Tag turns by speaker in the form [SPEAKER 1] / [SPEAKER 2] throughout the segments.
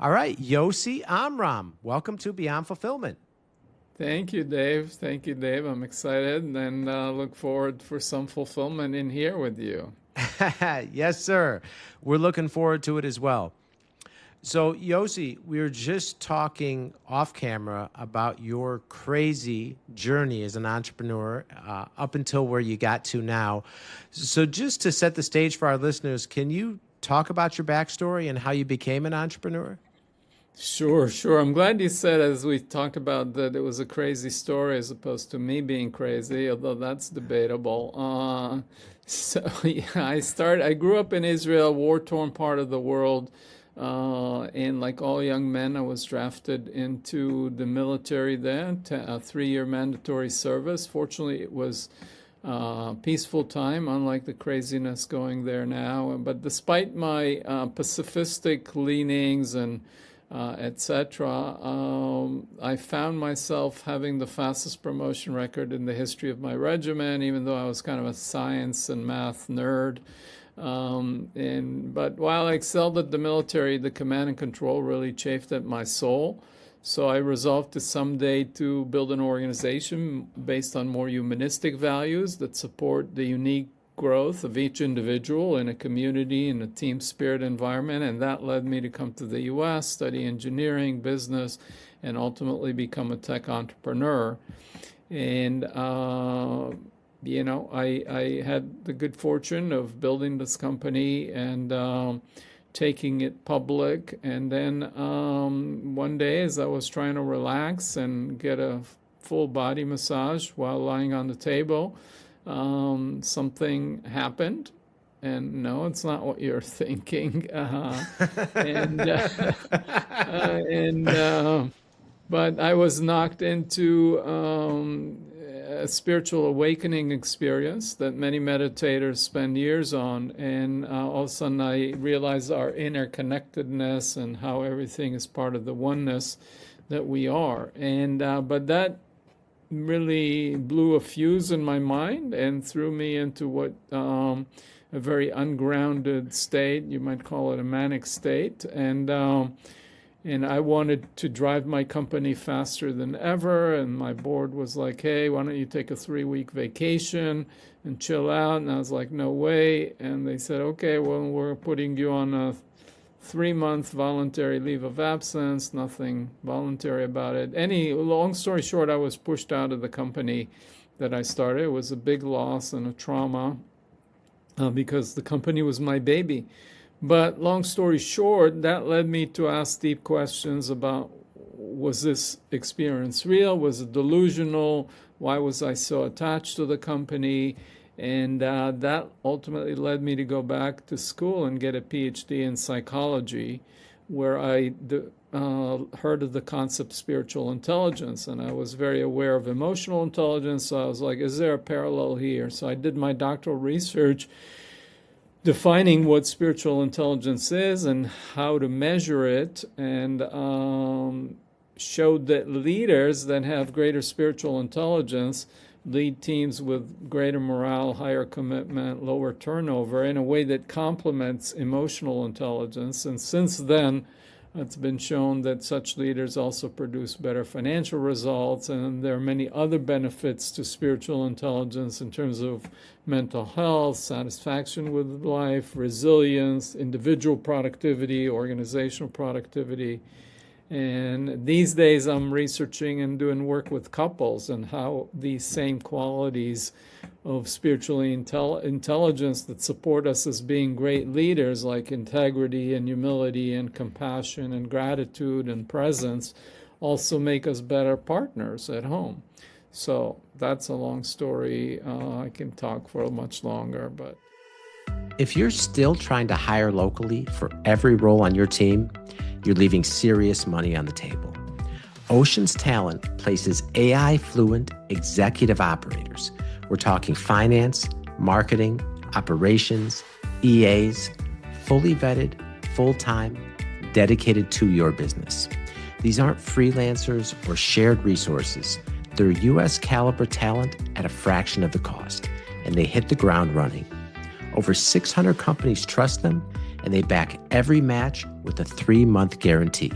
[SPEAKER 1] All right, Yosi Amram, welcome to Beyond Fulfillment.
[SPEAKER 2] Thank you, Dave. Thank you, Dave. I'm excited and look forward for some fulfillment in here with you.
[SPEAKER 1] Yes, sir. We're looking forward to it as well. So, Yosi, we were just talking off camera about your crazy journey as an entrepreneur up until where you got to now. So, just to set the stage for our listeners, can you talk about your backstory and how you became an entrepreneur?
[SPEAKER 2] Sure, sure. I'm glad you said, as we talked about, that it was a crazy story as opposed to me being crazy, although that's debatable. Yeah, I grew up in Israel, war-torn part of the world. And like all young men, I was drafted into the military there, a 3-year mandatory service. Fortunately, it was peaceful time, unlike the craziness going there now. But despite my pacifistic leanings and etc., I found myself having the fastest promotion record in the history of my regiment, even though I was kind of a science and math nerd. But while I excelled at the military, the command and control really chafed at my soul. So I resolved to someday to build an organization based on more humanistic values that support the unique growth of each individual in a community, in a team spirit environment. And that led me to come to the US, study engineering, business, and ultimately become a tech entrepreneur. And I had the good fortune of building this company and taking it public. And then one day, as I was trying to relax and get a full body massage while lying on the table, something happened. And no, it's not what you're thinking. But I was knocked into a spiritual awakening experience that many meditators spend years on. And all of a sudden I realized our interconnectedness and how everything is part of the oneness that we are. But that really blew a fuse in my mind and threw me into what a very ungrounded state, you might call it a manic state. And I wanted to drive my company faster than ever. And my board was like, hey, why don't you take a 3-week vacation and chill out? And I was like, no way. And they said, okay, well, we're putting you on a 3-month voluntary leave of absence, nothing voluntary about it. Long story short, I was pushed out of the company that I started. It was a big loss and a trauma because the company was my baby. But long story short, that led me to ask deep questions about, was this experience real? Was it delusional? Why was I so attached to the company? And that ultimately led me to go back to school and get a PhD in psychology, where I heard of the concept spiritual intelligence. And I was very aware of emotional intelligence. So I was like, is there a parallel here? So I did my doctoral research defining what spiritual intelligence is and how to measure it, and showed that leaders that have greater spiritual intelligence lead teams with greater morale, higher commitment, lower turnover in a way that complements emotional intelligence. And since then, it's been shown that such leaders also produce better financial results, and there are many other benefits to spiritual intelligence in terms of mental health, satisfaction with life, resilience, individual productivity, organizational productivity. And these days I'm researching and doing work with couples and how these same qualities of spiritual intelligence that support us as being great leaders, like integrity and humility and compassion and gratitude and presence, also make us better partners at home. So that's a long story. I can talk for much longer, but
[SPEAKER 1] If you're still trying to hire locally for every role on your team, you're leaving serious money on the table. Ocean's Talent places AI-fluent executive operators. We're talking finance, marketing, operations, EAs, fully vetted, full-time, dedicated to your business. These aren't freelancers or shared resources. They're U.S. caliber talent at a fraction of the cost, and they hit the ground running. Over 600 companies trust them, and they back every match with a 3-month guarantee.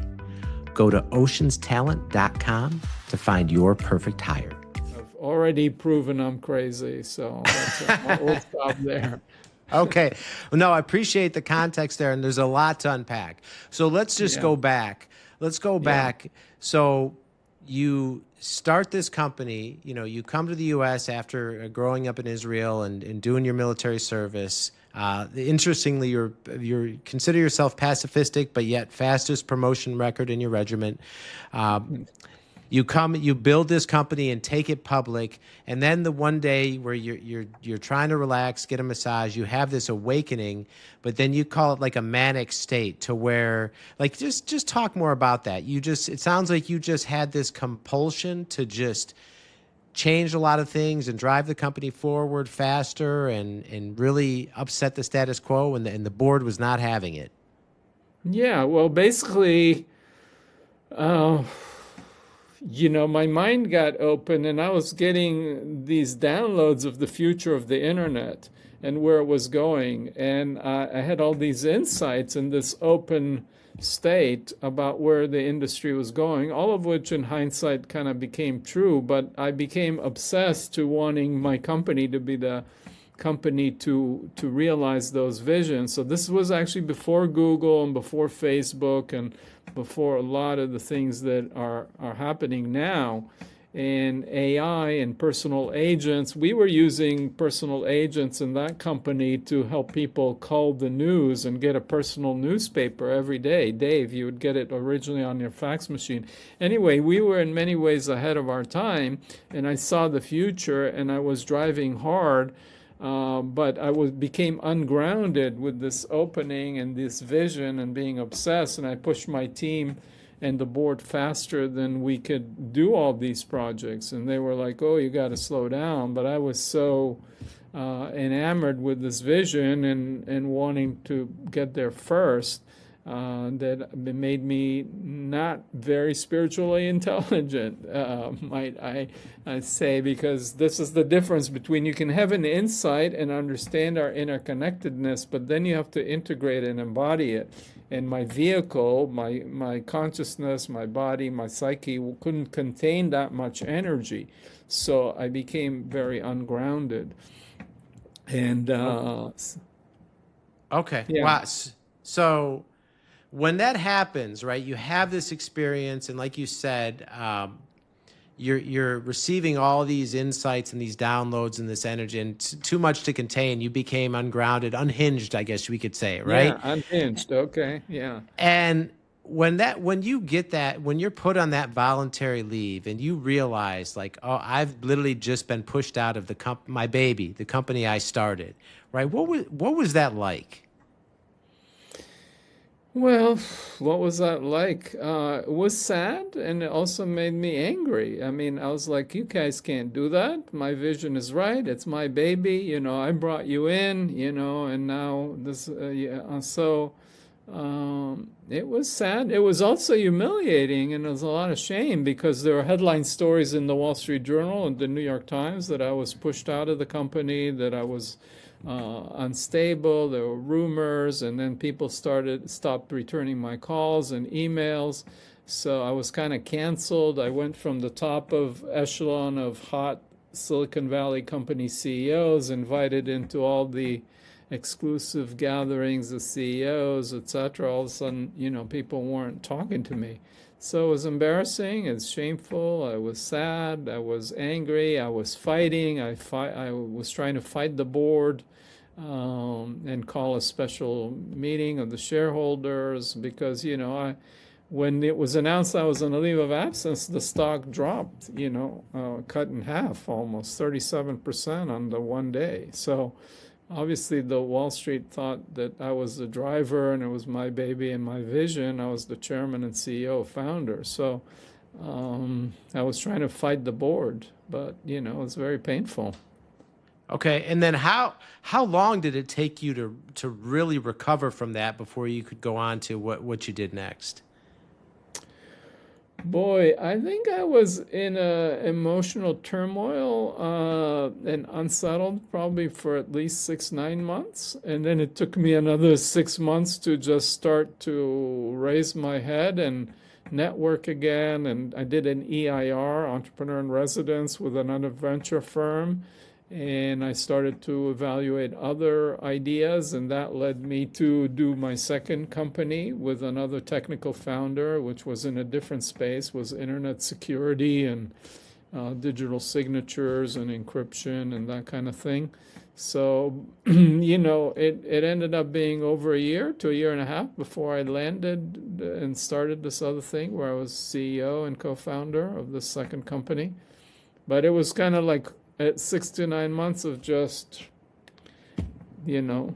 [SPEAKER 1] Go to oceanstalent.com to find your perfect hire.
[SPEAKER 2] I've already proven I'm crazy, so we'll stop there.
[SPEAKER 1] Okay. No, I appreciate the context there, and there's a lot to unpack. So let's just go back. Let's go back. So you start this company, you come to the U.S. after growing up in Israel and doing your military service. Interestingly, you consider yourself pacifistic, but yet fastest promotion record in your regiment. You build this company and take it public, and then the one day where you're trying to relax, get a massage, you have this awakening, but then you call it like a manic state to where, like, just talk more about that. It sounds like you just had this compulsion to just change a lot of things and drive the company forward faster and really upset the status quo, and the board was not having it.
[SPEAKER 2] Yeah, well, basically, my mind got open and I was getting these downloads of the future of the internet and where it was going. And I had all these insights in this open state about where the industry was going, all of which in hindsight kind of became true. But I became obsessed to wanting my company to be the company to realize those visions. So this was actually before Google and before Facebook and before a lot of the things that are happening now. And AI and personal agents, we were using personal agents in that company to help people cull the news and get a personal newspaper every day. Dave, you would get it originally on your fax machine. Anyway, we were in many ways ahead of our time, and I saw the future, and I was driving hard. But I became ungrounded with this opening and this vision and being obsessed, and I pushed my team and the board faster than we could do all these projects. And they were like, oh, you got to slow down. But I was so enamored with this vision and wanting to get there first that it made me not very spiritually intelligent, might I say, because this is the difference between you can have an insight and understand our interconnectedness, but then you have to integrate and embody it. And my vehicle, my consciousness, my body, my psyche couldn't contain that much energy. So I became very ungrounded. And
[SPEAKER 1] okay. Yeah. Wow. So when that happens, right, you have this experience, and like you said, you're receiving all these insights and these downloads and this energy, and too much to contain. You became ungrounded, unhinged, I guess we could say, right?
[SPEAKER 2] Yeah, unhinged. Okay, yeah.
[SPEAKER 1] And when you're put on that voluntary leave, and you realize, like, oh, I've literally just been pushed out of the company I started, right? What was that like?
[SPEAKER 2] Well, what was that like? It was sad, and it also made me angry. I mean, I was like, you guys can't do that. My vision is right. It's my baby. I brought you in, and now this, So it was sad. It was also humiliating, and there was a lot of shame because there were headline stories in the Wall Street Journal and the New York Times that I was pushed out of the company, that I was unstable. There were rumors, and then people stopped returning my calls and emails. So I was kind of canceled. I went from the top of echelon of hot Silicon Valley company CEOs, invited into all the exclusive gatherings of CEOs, etc. All of a sudden, people weren't talking to me. So it was embarrassing. It's shameful. I was sad. I was angry. I was fighting. I was trying to fight the board and call a special meeting of the shareholders because, when it was announced I was on a leave of absence, the stock dropped, cut in half, almost 37% on the one day. So obviously the Wall Street thought that I was the driver and it was my baby and my vision. I was the chairman and CEO founder. So I was trying to fight the board, but, it was very painful.
[SPEAKER 1] Okay. And then how long did it take you to really recover from that before you could go on to what you did next?
[SPEAKER 2] Boy, I think I was in a emotional turmoil and unsettled probably for at least 6, 9 months. And then it took me another 6 months to just start to raise my head and network again. And I did an EIR, Entrepreneur in Residence, with another venture firm. And I started to evaluate other ideas, and that led me to do my second company with another technical founder, which was in a different space, was internet security and digital signatures and encryption and that kind of thing. So, it ended up being over a year to a year and a half before I landed and started this other thing where I was CEO and co-founder of the second company. But it was kind of like at 6 to 9 months of just, you know,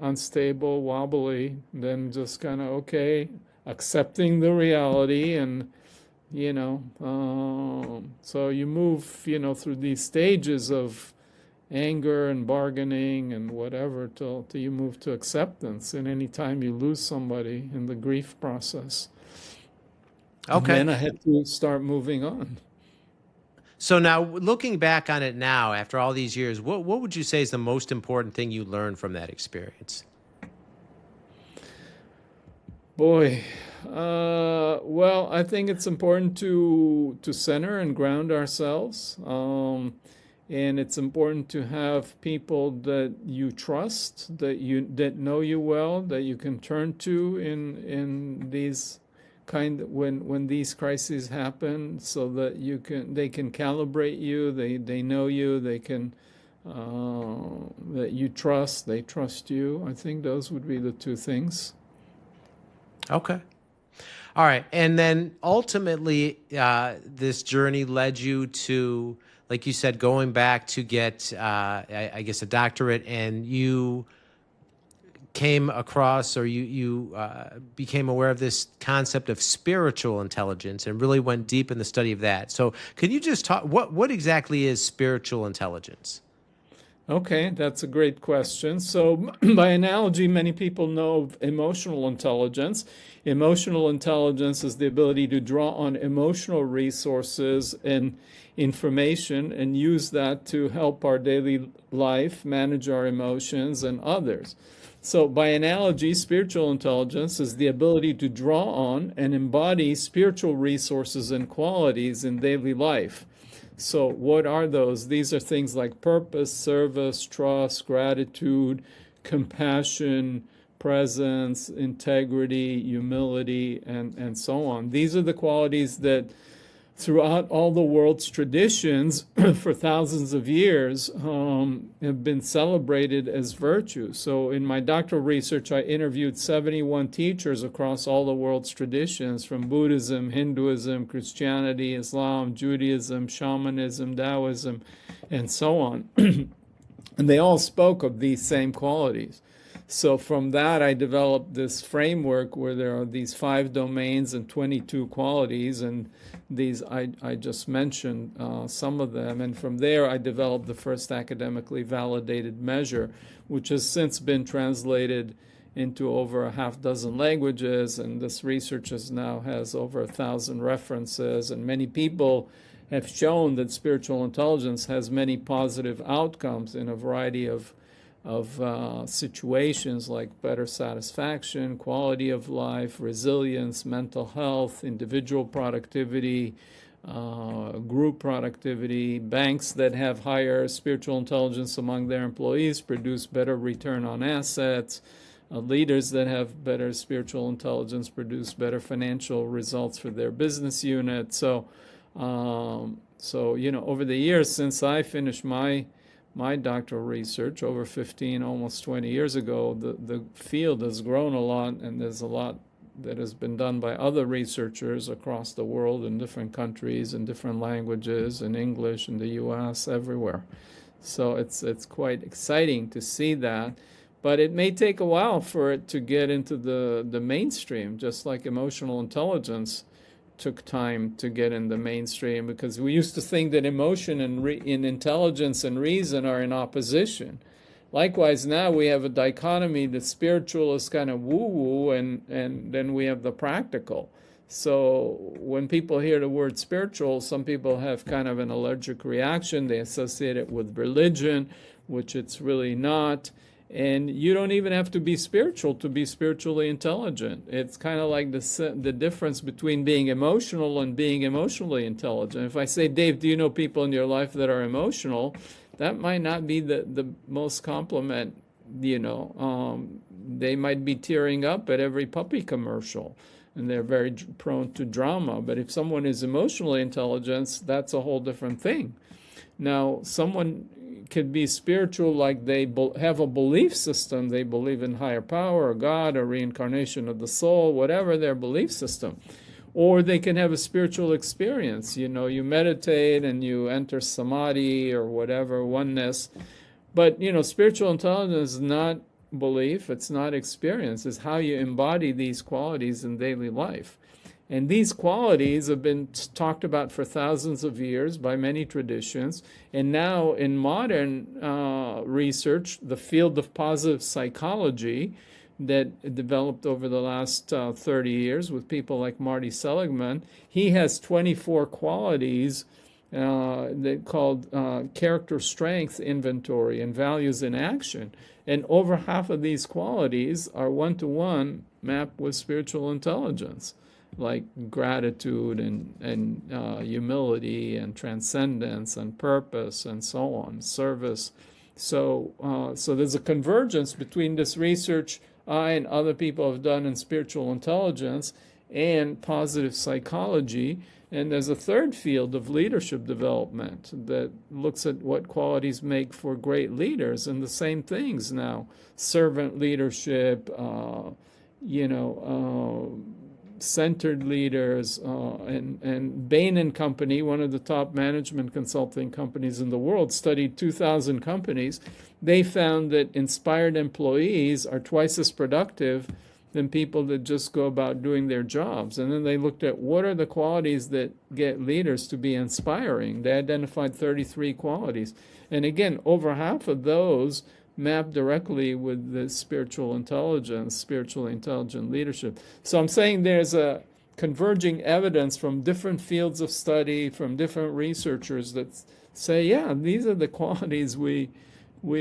[SPEAKER 2] unstable, wobbly, then just kind of okay, accepting the reality, and so you move, through these stages of anger and bargaining and whatever till you move to acceptance. And any time you lose somebody in the grief process, and
[SPEAKER 1] Okay.
[SPEAKER 2] then I had to start moving on.
[SPEAKER 1] So now looking back on it now, after all these years, what would you say is the most important thing you learned from that experience?
[SPEAKER 2] Boy, well, I think it's important to center and ground ourselves, and it's important to have people that you trust, that know you well, that you can turn to in these when these crises happen, so that they can calibrate you, they know you, they can that you trust, they trust you. I think those would be the two things.
[SPEAKER 1] Okay. All right. And then ultimately, this journey led you to, like you said, going back to get, I guess, a doctorate, and you came across, or you became aware of this concept of spiritual intelligence and really went deep in the study of that. So can you just talk, what exactly is spiritual intelligence?
[SPEAKER 2] Okay, that's a great question. So, by analogy, many people know of emotional intelligence. Emotional intelligence is the ability to draw on emotional resources and information and use that to help our daily life, manage our emotions and others. So, by analogy, spiritual intelligence is the ability to draw on and embody spiritual resources and qualities in daily life. So, what are those? These are things like purpose, service, trust, gratitude, compassion, presence, integrity, humility, and so on. These are the qualities that throughout all the world's traditions for thousands of years have been celebrated as virtues. So in my doctoral research, I interviewed 71 teachers across all the world's traditions, from Buddhism, Hinduism, Christianity, Islam, Judaism, shamanism, Taoism, and so on. And they all spoke of these same qualities. So from that, I developed this framework where there are these 5 domains and 22 qualities, and these I just mentioned some of them. And from there, I developed the first academically validated measure, which has since been translated into over a half dozen languages. And this research now has over 1,000 references, and many people have shown that spiritual intelligence has many positive outcomes in a variety of situations, like better satisfaction, quality of life, resilience, mental health, individual productivity, group productivity. Banks that have higher spiritual intelligence among their employees produce better return on assets. Leaders that have better spiritual intelligence produce better financial results for their business unit. So over the years since I finished my doctoral research over 15, almost 20 years ago, the field has grown a lot, and there's a lot that has been done by other researchers across the world in different countries and different languages, in English, in the US, everywhere. So it's quite exciting to see that. But it may take a while for it to get into the mainstream, just like emotional intelligence took time to get in the mainstream, because we used to think that emotion and intelligence and reason are in opposition. Likewise, now we have a dichotomy. The spiritual is kind of woo-woo, and then we have the practical. So when people hear the word spiritual, some people have kind of an allergic reaction. They associate it with religion, which it's really not. And you don't even have to be spiritual to be spiritually intelligent. It's kind of like the difference between being emotional and being emotionally intelligent. If I say, Dave, do you know people in your life that are emotional? That might not be the most compliment, They might be tearing up at every puppy commercial, and they're very prone to drama. But if someone is emotionally intelligent, that's a whole different thing. Now, someone could be spiritual, like they have a belief system. They believe in higher power or God or reincarnation of the soul, whatever their belief system. Or they can have a spiritual experience. You meditate and you enter samadhi or whatever, oneness. But, spiritual intelligence is not belief. It's not experience. It's how you embody these qualities in daily life. And these qualities have been talked about for thousands of years by many traditions. And now in modern research, the field of positive psychology that developed over the last 30 years with people like Marty Seligman, he has 24 qualities that called character strength inventory and values in action. And over half of these qualities are one-to-one mapped with spiritual intelligence, like gratitude and humility and transcendence and purpose and so on, service. So there's a convergence between this research I and other people have done in spiritual intelligence and positive psychology. And there's a third field of leadership development that looks at what qualities make for great leaders, and the same things now: servant leadership, centered leaders, and Bain and Company, one of the top management consulting companies in the world, studied 2,000 companies. They found that inspired employees are twice as productive than people that just go about doing their jobs. And then they looked at what are the qualities that get leaders to be inspiring. They identified 33 qualities. And again, over half of those map directly with the spiritually intelligent leadership. So I'm saying there's a converging evidence from different fields of study, from different researchers that say, yeah, these are the qualities we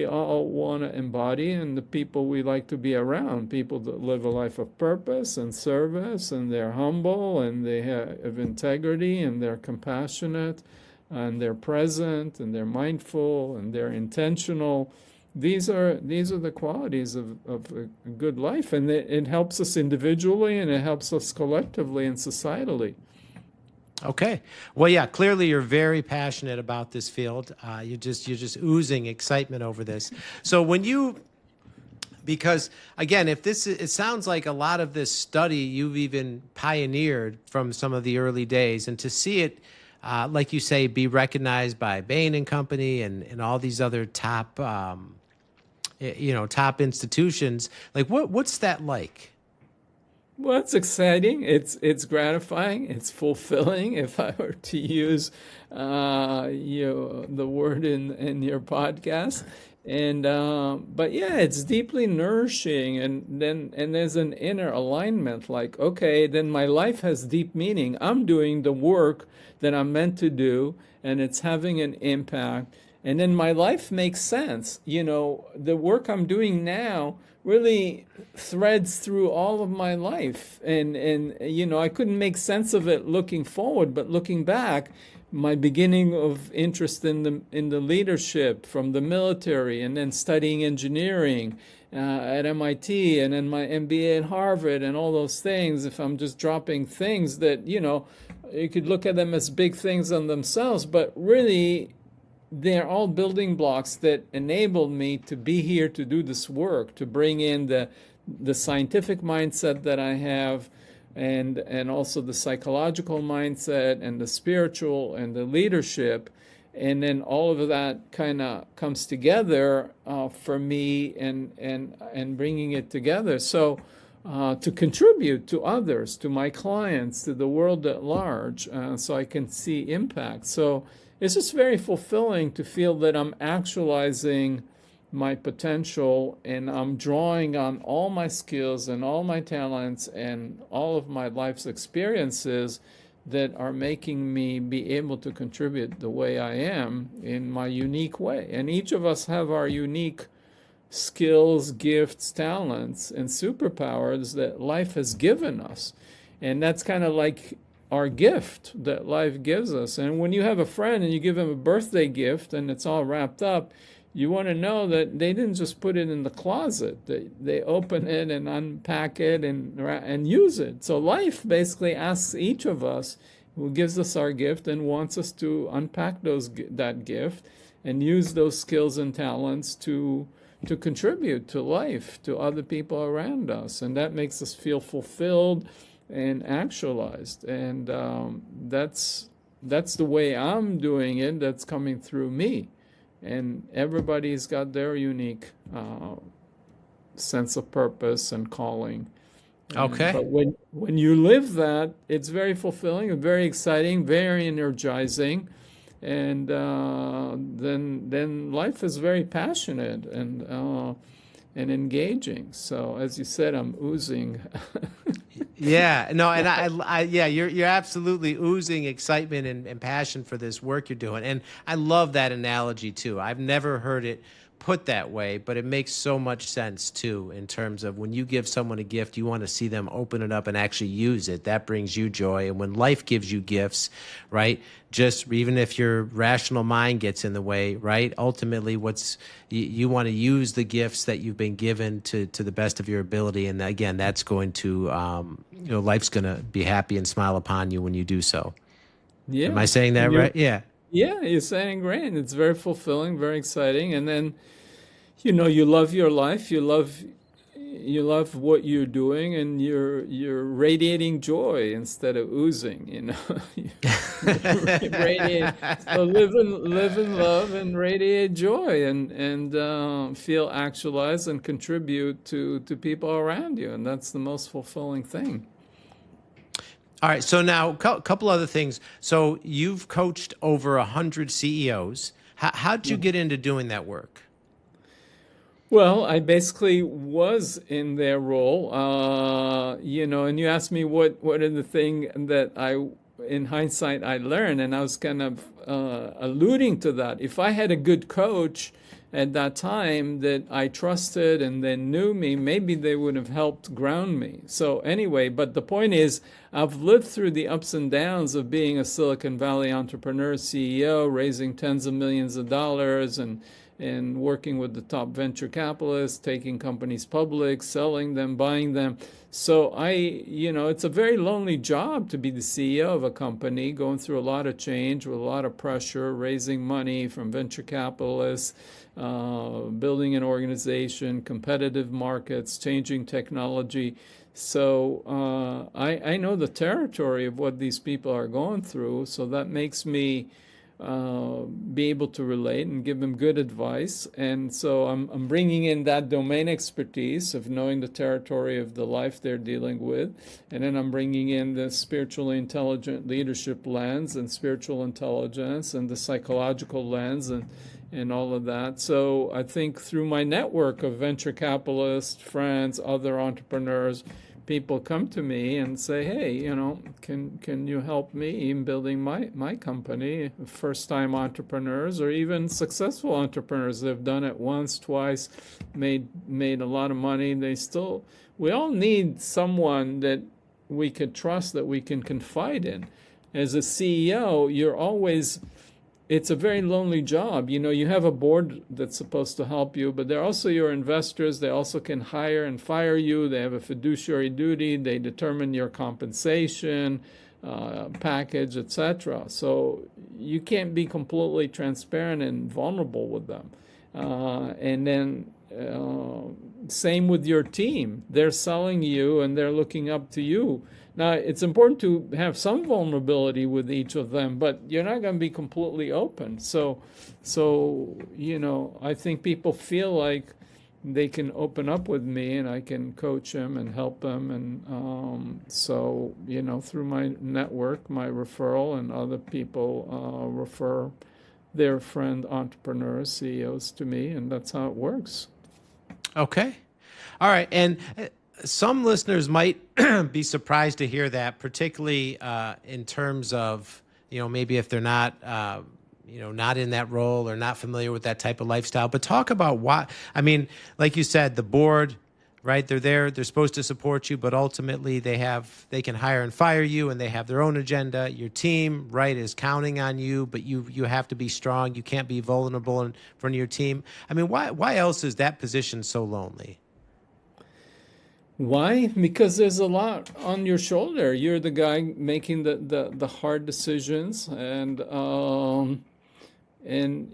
[SPEAKER 2] all want to embody, and the people we like to be around, people that live a life of purpose and service, and they're humble, and they have integrity, and they're compassionate, and they're present, and they're mindful, and they're intentional. These are the qualities of a good life, and it helps us individually, and it helps us collectively and societally.
[SPEAKER 1] Okay. Well, yeah, clearly you're very passionate about this field. You're just oozing excitement over this. So because again, it sounds like a lot of this study you've even pioneered from some of the early days, and to see it, like you say, be recognized by Bain and Company and all these other top, top institutions. Like, what's that like?
[SPEAKER 2] Well, it's exciting. It's gratifying. It's fulfilling. If I were to use, the word in your podcast, and but yeah, it's deeply nourishing, and there's an inner alignment. Like, okay, then my life has deep meaning. I'm doing the work that I'm meant to do, and it's having an impact. And then my life makes sense. The work I'm doing now really threads through all of my life. And I couldn't make sense of it looking forward, but looking back, my beginning of interest in the leadership from the military, and then studying engineering at MIT, and then my MBA at Harvard, and all those things, if I'm just dropping things that, you could look at them as big things on themselves, but really they're all building blocks that enabled me to be here to do this work, to bring in the scientific mindset that I have, and also the psychological mindset, and the spiritual, and the leadership. And then all of that kind of comes together for me, and bringing it together. So to contribute to others, to my clients, to the world at large, so I can see impact. So it's just very fulfilling to feel that I'm actualizing my potential, and I'm drawing on all my skills and all my talents and all of my life's experiences that are making me be able to contribute the way I am in my unique way. And each of us have our unique skills, gifts, talents, and superpowers that life has given us. And that's kind of like our gift that life gives us. And when you have a friend and you give him a birthday gift and it's all wrapped up, you want to know that they didn't just put it in the closet. They open it and unpack it and use it. So life basically asks each of us who gives us our gift and wants us to unpack that gift and use those skills and talents to contribute to life, to other people around us. And that makes us feel fulfilled and actualized. And that's the way I'm doing it. That's coming through me. And everybody's got their unique sense of purpose and calling.
[SPEAKER 3] Okay.
[SPEAKER 2] But when you live that, it's very fulfilling and very exciting, very energizing. And then life is very passionate and engaging. So as you said, I'm oozing.
[SPEAKER 3] Yeah, no, and you're absolutely oozing excitement and passion for this work you're doing. And I love that analogy too. I've never heard it put that way, but it makes so much sense too, in terms of when you give someone a gift, you want to see them open it up and actually use it. That brings you joy. And when life gives you gifts, right, just even if your rational mind gets in the way, right, ultimately you want to use the gifts that you've been given to the best of your ability. And again, that's going to, life's going to be happy and smile upon you when you do so.
[SPEAKER 2] Yeah.
[SPEAKER 3] Am I saying that right? Yeah.
[SPEAKER 2] Yeah, you're saying great. It's very fulfilling, very exciting. And then, you love your life, you love what you're doing, and you're radiating joy instead of oozing, Radiate. So live in love and radiate joy and feel actualized and contribute to people around you. And that's the most fulfilling thing.
[SPEAKER 3] All right. So now a couple other things. So you've coached over 100 CEOs. How'd you get into doing that work?
[SPEAKER 2] Well, I basically was in their role, and you asked me what are the things that in hindsight, I learned, and I was kind of alluding to that. If I had a good coach at that time that I trusted and they knew me, maybe they would have helped ground me. So anyway, but the point is, I've lived through the ups and downs of being a Silicon Valley entrepreneur, CEO, raising tens of millions of dollars and working with the top venture capitalists, taking companies public, selling them, buying them. So it's a very lonely job to be the CEO of a company, going through a lot of change with a lot of pressure, raising money from venture capitalists, building an organization, competitive markets, changing technology. So I know the territory of what these people are going through, so that makes me be able to relate and give them good advice. And so I'm bringing in that domain expertise of knowing the territory of the life they're dealing with. And then I'm bringing in the spiritually intelligent leadership lens and spiritual intelligence and the psychological lens and all of that. So I think through my network of venture capitalists, friends, other entrepreneurs, people come to me and say, hey, can you help me in building my company? First-time entrepreneurs or even successful entrepreneurs that have done it once, twice, made a lot of money. We all need someone that we could trust, that we can confide in. As a CEO, it's a very lonely job. You have a board that's supposed to help you, but they're also your investors. They also can hire and fire you. They have a fiduciary duty. They determine your compensation package, etc. So you can't be completely transparent and vulnerable with them. And then same with your team. They're selling you and they're looking up to you. Now, it's important to have some vulnerability with each of them, but you're not going to be completely open. So I think people feel like they can open up with me and I can coach them and help them. And through my network, my referral, and other people refer their friend entrepreneurs, CEOs to me, and that's how it works.
[SPEAKER 3] Okay. All right. And some listeners might be surprised to hear that, particularly in terms of, maybe if they're not, not in that role or not familiar with that type of lifestyle. But talk about why. I mean, like you said, the board, right? They're there. They're supposed to support you, but ultimately they can hire and fire you, and they have their own agenda. Your team, right, is counting on you, but you have to be strong. You can't be vulnerable in front of your team. I mean, why else is that position so lonely?
[SPEAKER 2] Why? Because there's a lot on your shoulder. You're the guy making the hard decisions, and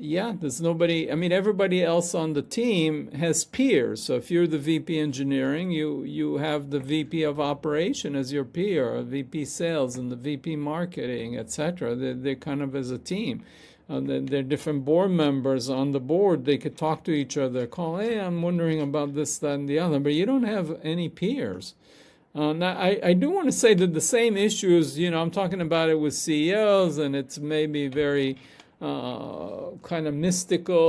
[SPEAKER 2] yeah, there's nobody. I mean, everybody else on the team has peers. So if you're the VP engineering, you have the VP of operation as your peer, or VP sales and the VP marketing, etc. They're kind of as a team. There are different board members on the board. They could talk to each other, call, hey, I'm wondering about this, that, and the other. But you don't have any peers. Now, I do want to say that the same issues, I'm talking about it with CEOs, and it's maybe very kind of mystified,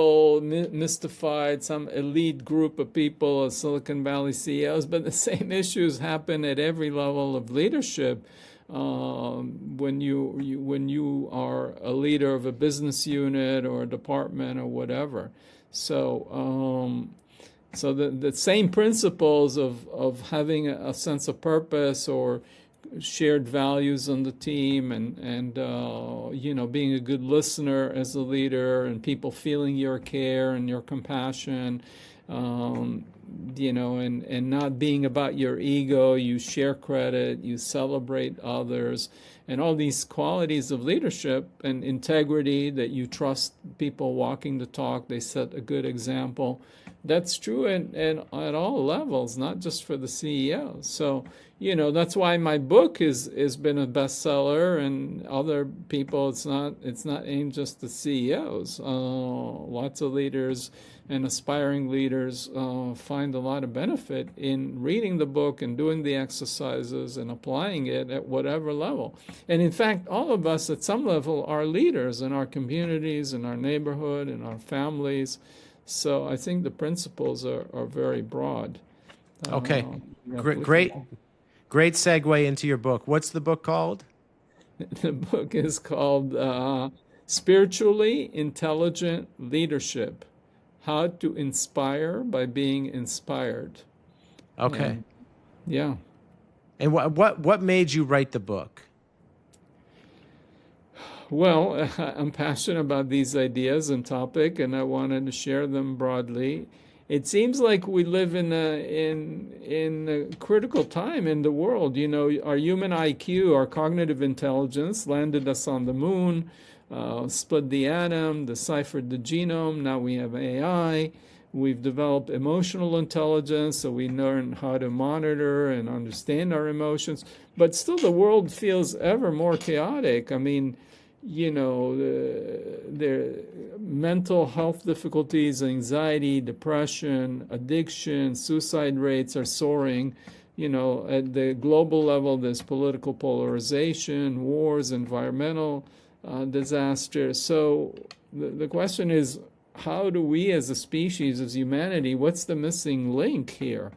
[SPEAKER 2] some elite group of people, Silicon Valley CEOs. But the same issues happen at every level of leadership. When you are a leader of a business unit or a department or whatever, so the same principles of having a sense of purpose or shared values on the team, and being a good listener as a leader, and people feeling your care and your compassion. And not being about your ego, you share credit, you celebrate others, and all these qualities of leadership and integrity, that you trust people walking the talk, they set a good example. That's true at all levels, not just for the CEO. So, that's why my book has been a bestseller, and other people, it's not aimed just to CEOs. Lots of leaders and aspiring leaders find a lot of benefit in reading the book and doing the exercises and applying it at whatever level. And in fact, all of us at some level are leaders in our communities, in our neighborhood, in our families. So I think the principles are very broad.
[SPEAKER 3] Okay, great segue into your book. What's the book called?
[SPEAKER 2] The book is called Spiritually Intelligent Leadership: How to Inspire by Being Inspired.
[SPEAKER 3] Okay.
[SPEAKER 2] And, yeah.
[SPEAKER 3] And what made you write the book?
[SPEAKER 2] Well, I'm passionate about these ideas and topic, and I wanted to share them broadly. It seems like we live in a critical time in the world. Our human IQ, our cognitive intelligence, landed us on the moon, split the atom, deciphered the genome. Now we have AI. We've developed emotional intelligence, so we learn how to monitor and understand our emotions. But still, the world feels ever more chaotic. I mean, their mental health difficulties, anxiety, depression, addiction, suicide rates are soaring. At the global level, there's political polarization, wars, environmental disaster. So the question is, how do we as a species, as humanity, what's the missing link here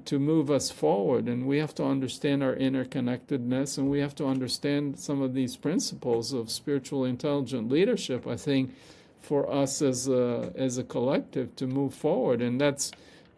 [SPEAKER 2] to move us forward? And we have to understand our interconnectedness, and we have to understand some of these principles of spiritual intelligent leadership, I think, for us as a collective to move forward. And that's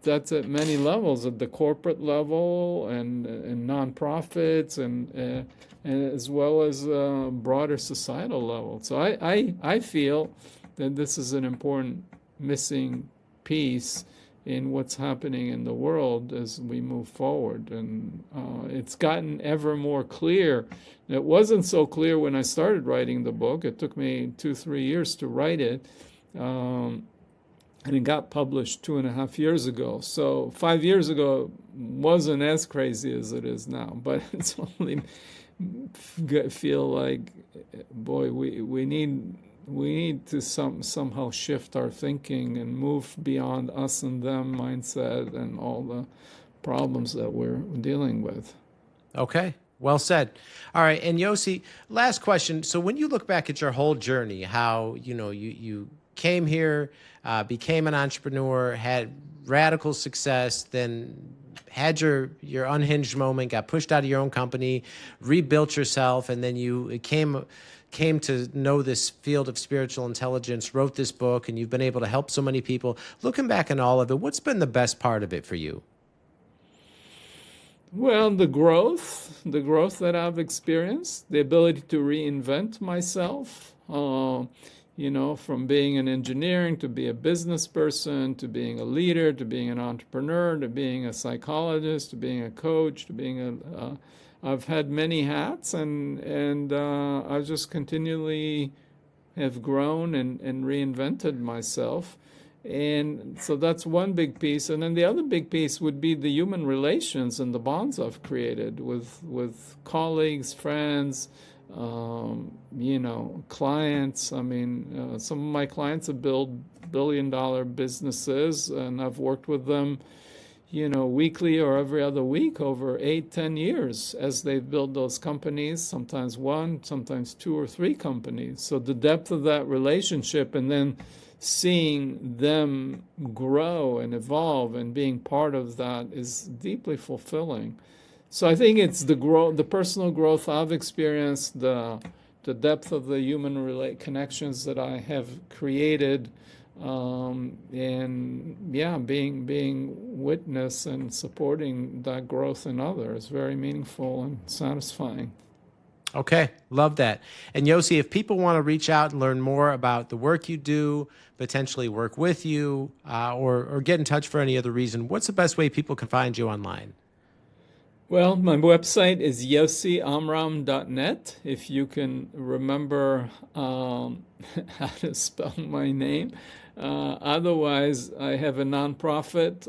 [SPEAKER 2] at many levels, at the corporate level and nonprofits, and as well as broader societal level. So I feel that this is an important missing piece in what's happening in the world as we move forward. And it's gotten ever more clear. It wasn't so clear when I started writing the book. It took me 2-3 years to write it. And it got published 2.5 years ago. So 5 years ago wasn't as crazy as it is now. But it's only feel like, boy, we need to somehow shift our thinking and move beyond us and them mindset and all the problems that we're dealing with.
[SPEAKER 3] Okay, Well said. All right. And Yosi, last question. So when you look back at your whole journey, how, you came here, became an entrepreneur, had radical success, then had your unhinged moment, got pushed out of your own company, rebuilt yourself, and then you came to know this field of spiritual intelligence, wrote this book, and you've been able to help so many people. Looking back on all of it, what's been the best part of it for you?
[SPEAKER 2] Well, the growth that I've experienced, the ability to reinvent myself, from being an engineering to be a business person, to being a leader, to being an entrepreneur, to being a psychologist, to being a coach, to being I've had many hats, and I just continually have grown and reinvented myself. And so that's one big piece. And then the other big piece would be the human relations and the bonds I've created with colleagues, friends, clients. I mean, some of my clients have built billion-dollar businesses, and I've worked with them, weekly or every other week over 8-10 years as they've built those companies, sometimes one, sometimes two or three companies. So the depth of that relationship, and then seeing them grow and evolve and being part of that, is deeply fulfilling. So I think it's the personal growth I've experienced, the depth of the human connections that I have created, and being witness and supporting that growth in others, very meaningful and satisfying.
[SPEAKER 3] Okay, love that. And Yosi, if people want to reach out and learn more about the work you do, potentially work with you, or get in touch for any other reason, what's the best way people can find you online?
[SPEAKER 2] Well, my website is yosiamram.net, if you can remember how to spell my name. Otherwise, I have a nonprofit.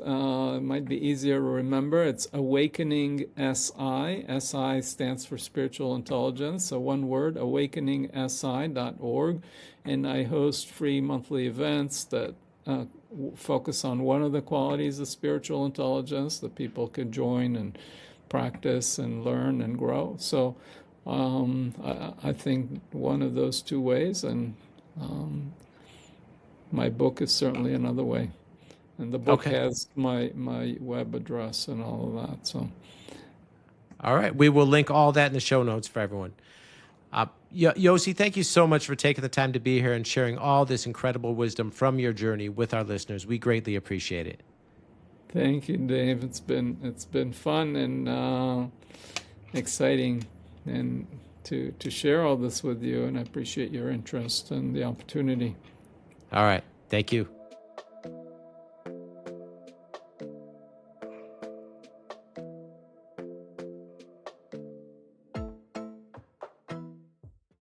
[SPEAKER 2] It might be easier to remember. It's Awakening SI. SI stands for Spiritual Intelligence. So one word, awakeningsi.org. And I host free monthly events that focus on one of the qualities of spiritual intelligence that people could join and practice and learn and grow. So I think one of those two ways, and my book is certainly another way. And the book has my web address and all of that. So,
[SPEAKER 3] all right. We will link all that in the show notes for everyone. Yosi, thank you so much for taking the time to be here and sharing all this incredible wisdom from your journey with our listeners. We greatly appreciate it.
[SPEAKER 2] Thank you, Dave. It's been fun and exciting, and to share all this with you. And I appreciate your interest and the opportunity.
[SPEAKER 3] All right. Thank you.